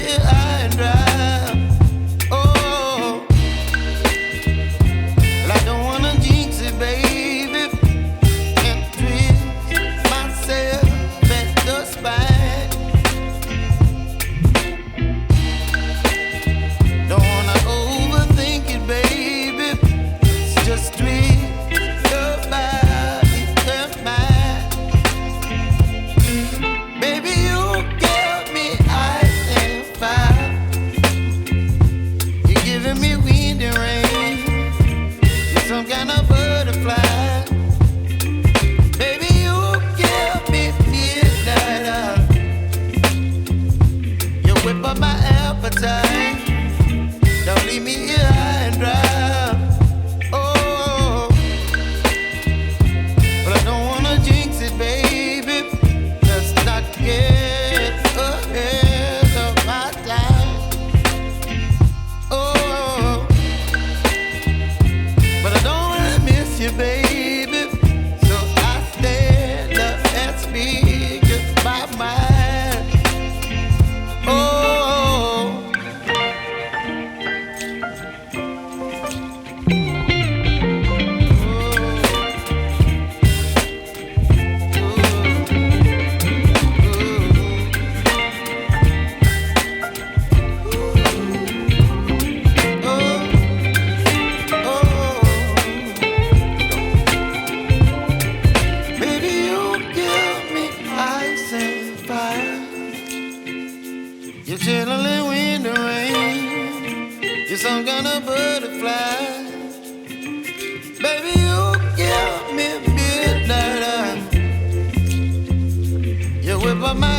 here high and dry. Oh, well, I don't wanna jinx it, baby, and twist myself at the spine. Don't wanna overthink it, baby. It's just twist your body and mine. Baby, you give me ice and fire. You're giving me wind and rain. You're some kind of butterfly. Baby, you give me midnight. You whip up my appetite. Don't leave me here high and dry. Oh, but I don't wanna jinx it, baby. Let's not get ahead of my time. Oh, but I don't wanna miss you, baby. So I stand up and speak my mind. Oh. Baby, you give me ice and fire. You're chilling in wind and rain. You're some kind of butterfly.